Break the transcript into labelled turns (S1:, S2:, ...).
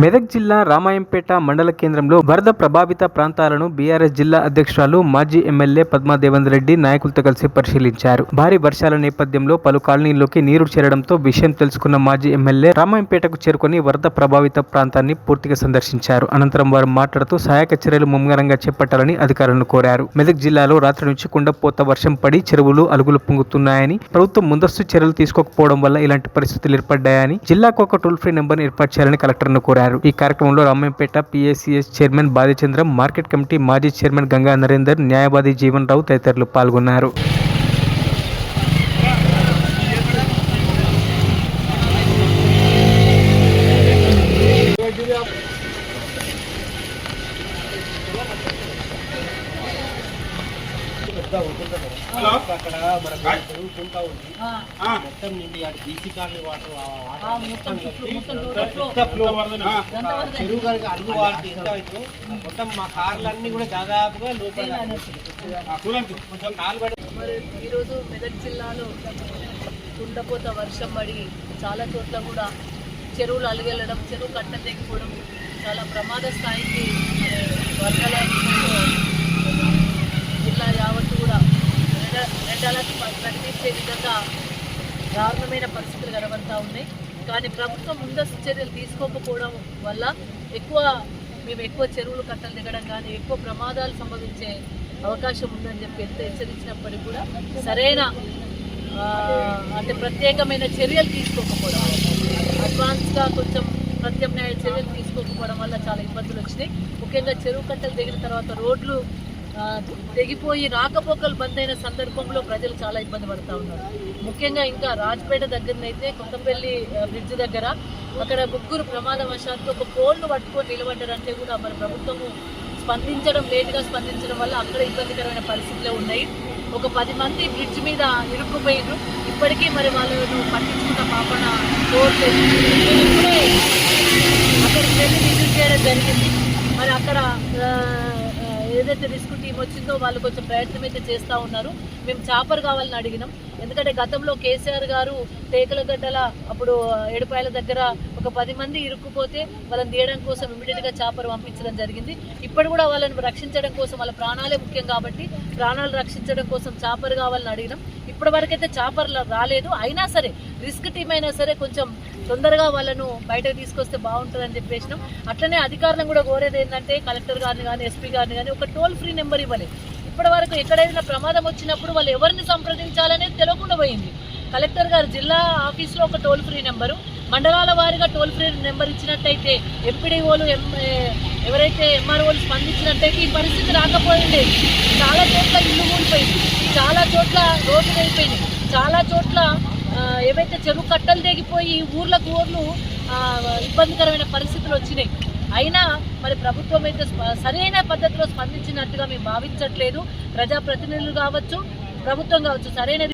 S1: మెదక్ జిల్లా రామాయంపేట మండల కేంద్రంలో వరద ప్రభావిత ప్రాంతాలను బీఆర్ఎస్ జిల్లా అధ్యక్షురాలు మాజీ ఎమ్మెల్యే పద్మా దేవేందర్ రెడ్డి నాయకులతో కలిసి పరిశీలించారు. భారీ వర్షాల నేపథ్యంలో పలు కాలనీల్లోకి నీరు చేరడంతో విషయం తెలుసుకున్న మాజీ ఎమ్మెల్యే రామాయంపేటకు చేరుకుని వరద ప్రభావిత ప్రాంతాన్ని పూర్తిగా సందర్శించారు. అనంతరం వారు మాట్లాడుతూ సహాయక చర్యలు ముమ్మరంగా చేపట్టాలని అధికారులను కోరారు. మెదక్ జిల్లాలో రాత్రి నుంచి కుండపోత వర్షం పడి చెరువులు అలుగులు పొంగుతున్నాయని, ప్రభుత్వం ముందస్తు చర్యలు తీసుకోకపోవడం వల్ల ఇలాంటి పరిస్థితులు ఏర్పడ్డాయని, జిల్లాకు ఒక టోల్ ఫ్రీ నెంబర్ ఏర్పాటు చేయాలని కలెక్టర్ను కోరారు. ఈ కార్యక్రమంలో Ramayampet PACS chairman Badhichandram, market committee మాజీ చైర్మన్ గంగా నరేందర్, న్యాయవాది జీవన్ రావు తదితరులు పాల్గొన్నారు.
S2: అక్కడ మన చెరువుకుంటా ఉంది మొత్తం నిండి బీసీ కాలనీ వాటర్ చెరువు కనుక అడుగు వాటి ఎంత అవుతుందో మొత్తం మా కార్లన్నీ కూడా దాదాపుగా లోపల
S3: ఈరోజు మెదక్ జిల్లాలో కుండపోత వర్షం పడి చాలా చోట్ల కూడా చెరువులు అలుగెళ్ళడం, చెరువు కట్టలు తెగిపోవడం, చాలా ప్రమాద స్థాయికి వర్షాల జిల్లా యావత్తు కూడా రెడ్ అలర్ట్ ప్రకటించే విధంగా దారుణమైన పరిస్థితులు కనబడతా ఉన్నాయి. కానీ ప్రభుత్వం ముందస్తు చర్యలు తీసుకోకపోవడం వల్ల మేము ఎక్కువ చెరువులు కట్టలు దిగడం కానీ ఎక్కువ ప్రమాదాలు సంభవించే అవకాశం ఉందని చెప్పి ఎంత హెచ్చరించినప్పటికీ కూడా సరైన ప్రత్యేకమైన చర్యలు తీసుకోకపోవడం, అడ్వాన్స్గా కొంచెం ప్రత్యామ్నాయ చర్యలు తీసుకోకపోవడం వల్ల చాలా ఇబ్బందులు వచ్చినాయి. ముఖ్యంగా చెరువు కట్టలు దిగిన తర్వాత రోడ్లు తెగిపోయి రాకపోకలు బంద్ అయిన సందర్భంలో ప్రజలు చాలా ఇబ్బంది పడుతూ ఉన్నారు. ముఖ్యంగా ఇంకా రాజ్పేట దగ్గరనైతే కొత్తపల్లి బ్రిడ్జ్ దగ్గర అక్కడ ముగ్గురు ప్రమాదవశాత్తు ఒక పోల్ను పట్టుకొని నిలబడ్డారంటే కూడా మరి ప్రభుత్వము లేటుగా స్పందించడం వల్ల అక్కడ ఇబ్బందికరమైన పరిస్థితులే ఉన్నాయి. ఒక 10 మంది బ్రిడ్జ్ మీద ఇరుక్కుపోయినారు. ఇప్పటికీ మరి వాళ్ళను పట్టించుకున్న పాపన ఇప్పుడే అక్కడికి వెళ్ళి విజిట్ చేయడం జరిగింది. మరి అక్కడ ఏదైతే రిస్క్ టీం వచ్చిందో వాళ్ళు కొంచెం ప్రయత్నం అయితే చేస్తూ ఉన్నారు. మేము చాపర్ కావాలని అడిగినాం. ఎందుకంటే గతంలో కేసీఆర్ గారు టేకలగడ్డల అప్పుడు ఏడుపాయల దగ్గర ఒక 10 మంది ఇరుక్కుపోతే వాళ్ళని తీయడం కోసం ఇమీడియట్గా చాపర్ పంపించడం జరిగింది. ఇప్పుడు కూడా వాళ్ళని రక్షించడం కోసం, వాళ్ళ ప్రాణాలే ముఖ్యం కాబట్టి ప్రాణాలు రక్షించడం కోసం చాపర్ కావాలని అడిగినాం. ఇప్పటి వరకైతే చాపర్లు రాలేదు. అయినా సరే రిస్క్ టీం అయినా సరే కొంచెం తొందరగా వాళ్ళను బయటకు తీసుకొస్తే బాగుంటుందని చెప్పేసినాం. అట్లనే అధికారులను కూడా కోరేది ఏంటంటే కలెక్టర్ గారిని కానీ ఎస్పీ గారిని కానీ ఒక టోల్ ఫ్రీ నెంబర్ ఇవ్వాలి. ఇప్పటి వరకు ఎక్కడైనా ప్రమాదం వచ్చినప్పుడు వాళ్ళు ఎవరిని సంప్రదించాలనేది తెలియకుండా పోయింది. కలెక్టర్ గారు జిల్లా ఆఫీస్లో ఒక టోల్ ఫ్రీ నెంబరు, మండలాల వారీగా టోల్ ఫ్రీ నెంబర్ ఇచ్చినట్టయితే ఎంపీడీఓలు ఎవరైతే ఎంఆర్ఓలు స్పందించినట్టయితే ఈ పరిస్థితి రాకపోయింది. చాలా చోట్ల ఇల్లు కూలిపోయింది, చాలా చోట్ల రోడ్లు వెళ్ళిపోయినాయి, చాలా చోట్ల ఏవైతే చెరువు కట్టలు తెగిపోయి ఊర్లకు ఊర్లు ఇబ్బందికరమైన పరిస్థితులు వచ్చినాయి. అయినా మరి ప్రభుత్వం అయితే సరైన పద్ధతిలో స్పందించినట్టుగా మేము భావించట్లేదు. ప్రజాప్రతినిధులు కావచ్చు, ప్రభుత్వం కావచ్చు సరైనది